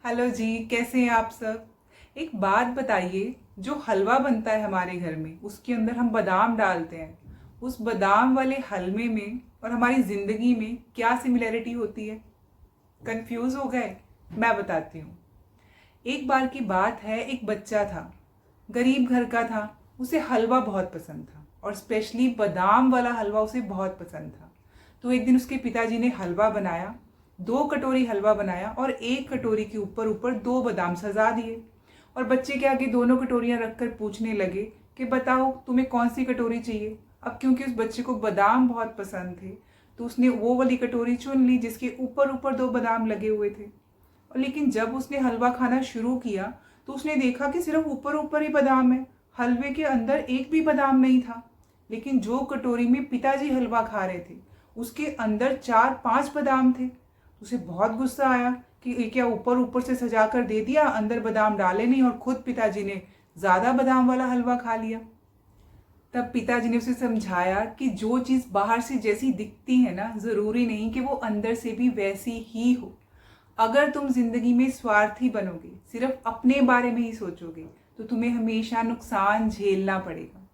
Hello जी, कैसे हैं आप सब। एक बात बताइए, जो हलवा बनता है हमारे घर में उसके अंदर हम बादाम डालते हैं। उस बादाम वाले हलवे में और हमारी ज़िंदगी में क्या सिमिलैरिटी होती है? कंफ्यूज हो गए? मैं बताती हूँ। एक बार की बात है, एक बच्चा था, गरीब घर का था। उसे हलवा बहुत पसंद था और स्पेशली बादाम वाला हलवा उसे बहुत पसंद था। तो एक दिन उसके पिताजी ने हलवा बनाया, 2 कटोरी हलवा बनाया और 1 कटोरी के ऊपर ऊपर 2 बादाम सजा दिए। और बच्चे के आगे दोनों कटोरियां रखकर पूछने लगे कि बताओ तुम्हें कौन सी कटोरी चाहिए। अब क्योंकि उस बच्चे को बादाम बहुत पसंद थे, तो उसने वो वाली कटोरी चुन ली जिसके ऊपर ऊपर 2 बादाम लगे हुए थे। और लेकिन जब उसने हलवा खाना शुरू किया तो उसने देखा कि सिर्फ ऊपर ऊपर ही बादाम है, हलवे के अंदर एक भी बादाम नहीं था। लेकिन जो कटोरी में पिताजी हलवा खा रहे थे उसके अंदर 4-5 बादाम थे। उसे बहुत गुस्सा आया कि ये क्या ऊपर ऊपर से सजा कर दे दिया, अंदर बादाम डाले नहीं और खुद पिताजी ने ज़्यादा बादाम वाला हलवा खा लिया। तब पिताजी ने उसे समझाया कि जो चीज़ बाहर से जैसी दिखती है ना, ज़रूरी नहीं कि वो अंदर से भी वैसी ही हो। अगर तुम जिंदगी में स्वार्थी बनोगे, सिर्फ अपने बारे में ही सोचोगे, तो तुम्हें हमेशा नुकसान झेलना पड़ेगा।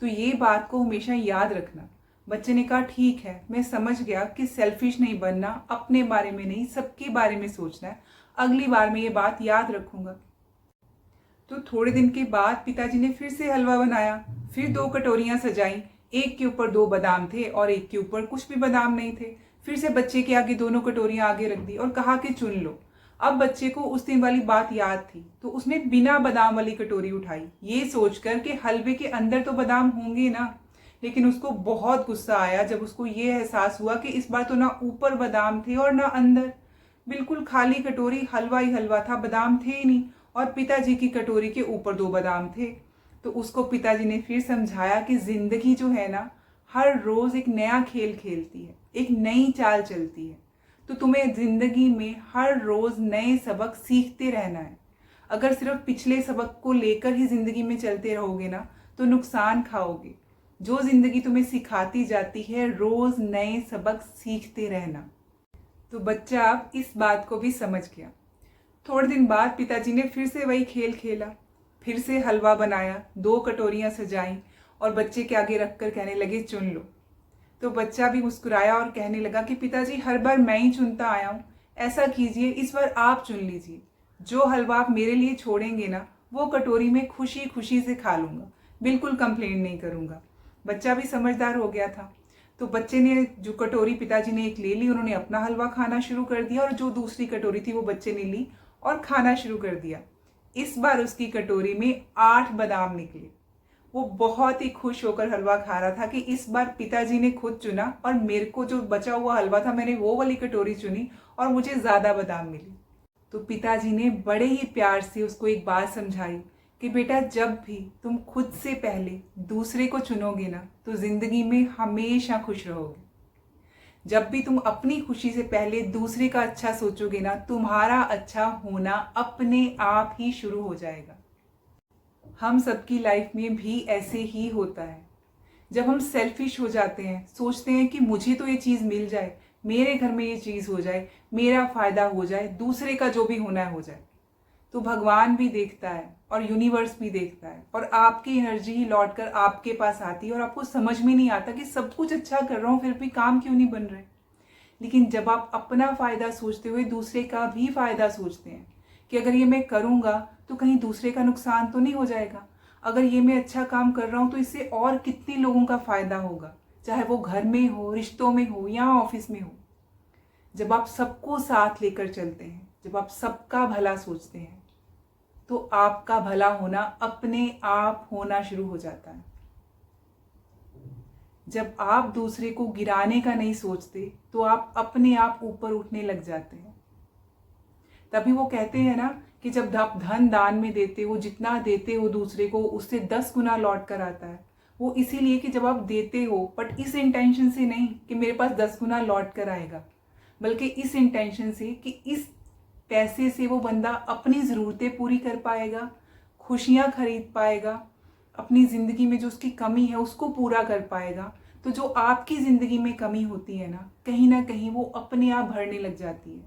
तो ये बात को हमेशा याद रखना। बच्चे ने कहा ठीक है, मैं समझ गया कि सेल्फिश नहीं बनना, अपने बारे में नहीं सबके बारे में सोचना है। अगली बार मैं ये बात याद रखूंगा। तो थोड़े दिन के बाद पिताजी ने फिर से हलवा बनाया, फिर 2 कटोरियां सजाई। एक के ऊपर 2 बादाम थे और एक के ऊपर कुछ भी बादाम नहीं थे। फिर से बच्चे के आगे दोनों कटोरियां आगे रख दी और कहा कि चुन लो। अब बच्चे को उस दिन वाली बात याद थी, तो उसने बिना बादाम वाली कटोरी उठाई, ये सोचकर कि हलवे के अंदर तो बादाम होंगे ना। लेकिन उसको बहुत गुस्सा आया जब उसको ये एहसास हुआ कि इस बार तो ना ऊपर बादाम थे और ना अंदर। बिल्कुल खाली कटोरी, हलवा ही हलवा था, बादाम थे ही नहीं। और पिताजी की कटोरी के ऊपर 2 बादाम थे। तो उसको पिताजी ने फिर समझाया कि जिंदगी जो है ना, हर रोज एक नया खेल खेलती है, एक नई चाल चलती है। तो तुम्हें जिंदगी में हर रोज नए सबक सीखते रहना है। अगर सिर्फ पिछले सबक को लेकर ही जिंदगी में चलते रहोगे ना, तो नुकसान खाओगे। जो जिंदगी तुम्हें सिखाती जाती है, रोज नए सबक सीखते रहना। तो बच्चा अब इस बात को भी समझ गया। थोड़े दिन बाद पिताजी ने फिर से वही खेल खेला, फिर से हलवा बनाया, 2 कटोरियां सजाई और बच्चे के आगे रखकर कहने लगे चुन लो। तो बच्चा भी मुस्कुराया और कहने लगा कि पिताजी हर बार मैं ही चुनता आया हूँ, ऐसा कीजिए इस बार आप चुन लीजिए। जो हलवा आप मेरे लिए छोड़ेंगे ना, वो कटोरी में खुशी खुशी से खा लूंगा, बिल्कुल कंप्लेंट नहीं करूंगा। बच्चा भी समझदार हो गया था। तो बच्चे ने जो कटोरी पिताजी ने एक ले ली, उन्होंने अपना हलवा खाना शुरू कर दिया और जो दूसरी कटोरी थी वो बच्चे ने ली और खाना शुरू कर दिया। इस बार उसकी कटोरी में 8 बादाम निकले। वो बहुत ही खुश होकर हलवा खा रहा था कि इस बार पिताजी ने खुद चुना और मेरे को जो बचा हुआ हलवा था मैंने वो वाली कटोरी चुनी और मुझे ज्यादा बादाम मिली। तो पिताजी ने बड़े ही प्यार से उसको एक बात समझाई कि बेटा, जब भी तुम खुद से पहले दूसरे को चुनोगे ना, तो जिंदगी में हमेशा खुश रहोगे। जब भी तुम अपनी खुशी से पहले दूसरे का अच्छा सोचोगे ना, तुम्हारा अच्छा होना अपने आप ही शुरू हो जाएगा। हम सबकी लाइफ में भी ऐसे ही होता है। जब हम सेल्फिश हो जाते हैं, सोचते हैं कि मुझे तो ये चीज़ मिल जाए, मेरे घर में ये चीज़ हो जाए, मेरा फायदा हो जाए, दूसरे का जो भी होना है हो जाए, तो भगवान भी देखता है और यूनिवर्स भी देखता है और आपकी एनर्जी ही लौट कर आपके पास आती है और आपको समझ में नहीं आता कि सब कुछ अच्छा कर रहा हूँ फिर भी काम क्यों नहीं बन रहे। लेकिन जब आप अपना फायदा सोचते हुए दूसरे का भी फायदा सोचते हैं कि अगर ये मैं करूँगा तो कहीं दूसरे का नुकसान तो नहीं हो जाएगा, अगर ये मैं अच्छा काम कर रहा हूँ तो इससे और कितने लोगों का फायदा होगा, चाहे वो घर में हो, रिश्तों में हो या ऑफिस में हो। जब आप सबको साथ लेकर चलते हैं, जब आप सबका भला सोचते हैं, तो आपका भला होना अपने आप होना शुरू हो जाता है। जब आप दूसरे को गिराने का नहीं सोचते, तो आप अपने आप ऊपर उठने लग जाते हैं। तभी वो कहते हैं ना कि जब आप धन दान में देते हो, जितना देते हो दूसरे को उससे 10 गुना लौट कर आता है। वो इसीलिए कि जब आप देते हो, बट इस इंटेंशन से नहीं कि मेरे पास 10 गुना लौट कर आएगा, बल्कि इस इंटेंशन से कि इस पैसे से वो बंदा अपनी ज़रूरतें पूरी कर पाएगा, खुशियाँ खरीद पाएगा, अपनी ज़िंदगी में जो उसकी कमी है उसको पूरा कर पाएगा। तो जो आपकी ज़िंदगी में कमी होती है ना कहीं वो अपने आप भरने लग जाती है,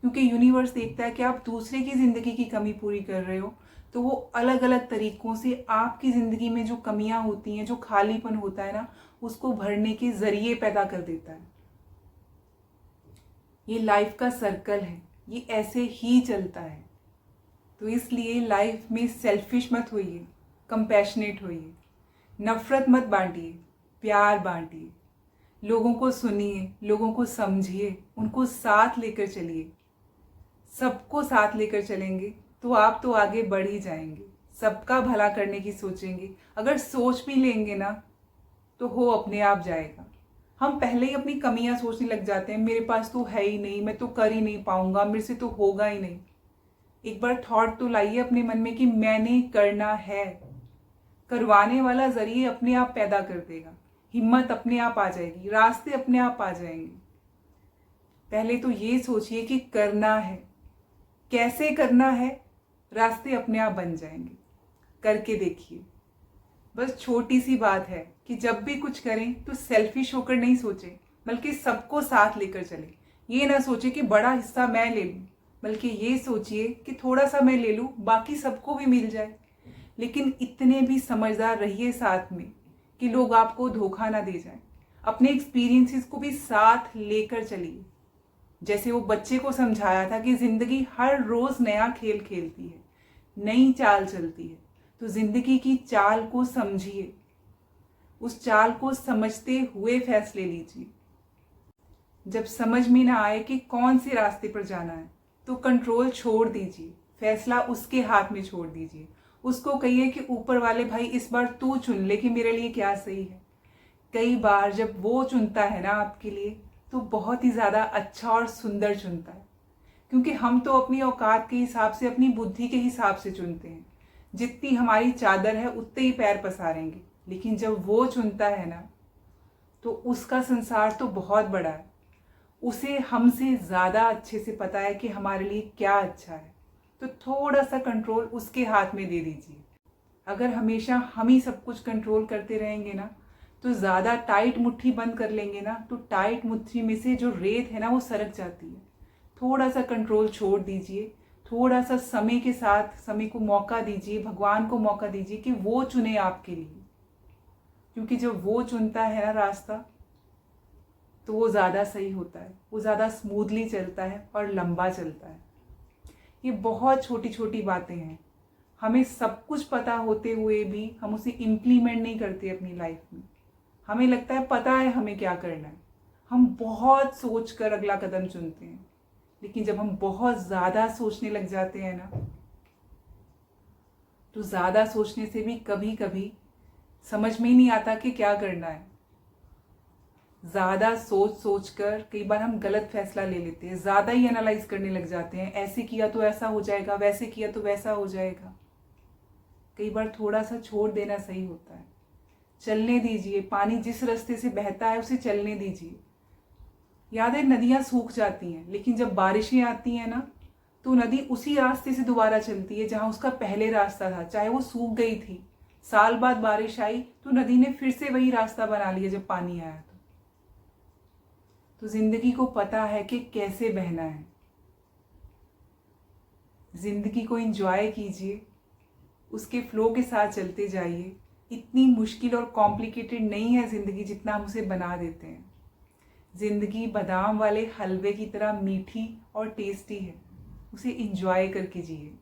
क्योंकि यूनिवर्स देखता है कि आप दूसरे की ज़िंदगी की कमी पूरी कर रहे हो, तो वो अलग अलग तरीक़ों से आपकी ज़िंदगी में जो कमियां होती हैं, जो खालीपन होता है ना, उसको भरने के ज़रिए पैदा कर देता है। ये लाइफ का सर्कल है, ये ऐसे ही चलता है। तो इसलिए लाइफ में सेल्फिश मत होइए, कंपैशनेट होइए, नफ़रत मत बांटिए, प्यार बांटिए, लोगों को सुनिए, लोगों को समझिए, उनको साथ लेकर चलिए। सबको साथ लेकर चलेंगे तो आप तो आगे बढ़ ही जाएंगे। सबका भला करने की सोचेंगे, अगर सोच भी लेंगे ना तो हो अपने आप जाएगा। हम पहले ही अपनी कमियां सोचने लग जाते हैं, मेरे पास तो है ही नहीं, मैं तो कर ही नहीं पाऊंगा, मेरे से तो होगा ही नहीं। एक बार थॉट तो लाइए अपने मन में कि मैंने करना है। करवाने वाला जरिए अपने आप पैदा कर देगा, हिम्मत अपने आप आ जाएगी, रास्ते अपने आप आ जाएंगे। पहले तो ये सोचिए कि करना है, कैसे करना है, रास्ते अपने आप बन जाएंगे। करके देखिए। बस छोटी सी बात है कि जब भी कुछ करें तो सेल्फिश होकर नहीं सोचें, बल्कि सबको साथ लेकर चलें। ये ना सोचे कि बड़ा हिस्सा मैं ले लूं, बल्कि ये सोचिए कि थोड़ा सा मैं ले लूं, बाकी सबको भी मिल जाए। लेकिन इतने भी समझदार रहिए साथ में कि लोग आपको धोखा ना दे जाएं। अपने एक्सपीरियंसेस को भी साथ लेकर चलिए। जैसे वो बच्चे को समझाया था कि जिंदगी हर रोज नया खेल खेलती है, नई चाल चलती है। तो जिंदगी की चाल को समझिए, उस चाल को समझते हुए फैसले लीजिए। जब समझ में ना आए कि कौन से रास्ते पर जाना है तो कंट्रोल छोड़ दीजिए, फैसला उसके हाथ में छोड़ दीजिए। उसको कहिए कि ऊपर वाले भाई इस बार तू चुन ले कि मेरे लिए क्या सही है। कई बार जब वो चुनता है ना आपके लिए तो बहुत ही ज़्यादा अच्छा और सुंदर चुनता है, क्योंकि हम तो अपनी औकात के हिसाब से, अपनी बुद्धि के हिसाब से चुनते हैं। जितनी हमारी चादर है उतने ही पैर पसारेंगे। लेकिन जब वो चुनता है ना तो उसका संसार तो बहुत बड़ा है, उसे हमसे ज़्यादा अच्छे से पता है कि हमारे लिए क्या अच्छा है। तो थोड़ा सा कंट्रोल उसके हाथ में दे दीजिए। अगर हमेशा हम ही सब कुछ कंट्रोल करते रहेंगे ना तो ज़्यादा टाइट मुट्ठी बंद कर लेंगे ना तो टाइट मुट्ठी में से जो रेत है ना वो सरक जाती है। थोड़ा सा कंट्रोल छोड़ दीजिए, थोड़ा सा समय के साथ समय को मौका दीजिए, भगवान को मौका दीजिए कि वो चुने आपके लिए। क्योंकि जब वो चुनता है ना रास्ता तो वो ज़्यादा सही होता है, वो ज़्यादा स्मूथली चलता है और लंबा चलता है। ये बहुत छोटी छोटी बातें हैं, हमें सब कुछ पता होते हुए भी हम उसे इम्प्लीमेंट नहीं करते अपनी लाइफ में। हमें लगता है पता है हमें क्या करना है, हम बहुत सोच कर अगला कदम चुनते हैं। लेकिन जब हम बहुत ज़्यादा सोचने लग जाते हैं ना तो ज़्यादा सोचने से भी कभी कभी समझ में ही नहीं आता कि क्या करना है। ज़्यादा सोच सोच कर कई बार हम गलत फैसला ले लेते हैं, ज़्यादा ही एनालाइज करने लग जाते हैं। ऐसे किया तो ऐसा हो जाएगा, वैसे किया तो वैसा हो जाएगा। कई बार थोड़ा सा छोड़ देना सही होता है। चलने दीजिए, पानी जिस रास्ते से बहता है उसे चलने दीजिए। याद है नदियाँ सूख जाती हैं, लेकिन जब बारिशें आती हैं ना तो नदी उसी रास्ते से दोबारा चलती है जहाँ उसका पहले रास्ता था। चाहे वो सूख गई थी, साल बाद बारिश आई तो नदी ने फिर से वही रास्ता बना लिया जब पानी आया तो जिंदगी को पता है कि कैसे बहना है। जिंदगी को एंजॉय कीजिए, उसके फ्लो के साथ चलते जाइए। इतनी मुश्किल और कॉम्प्लिकेटेड नहीं है जिंदगी जितना हम उसे बना देते हैं। जिंदगी बादाम वाले हलवे की तरह मीठी और टेस्टी है, उसे एंजॉय करके जिए।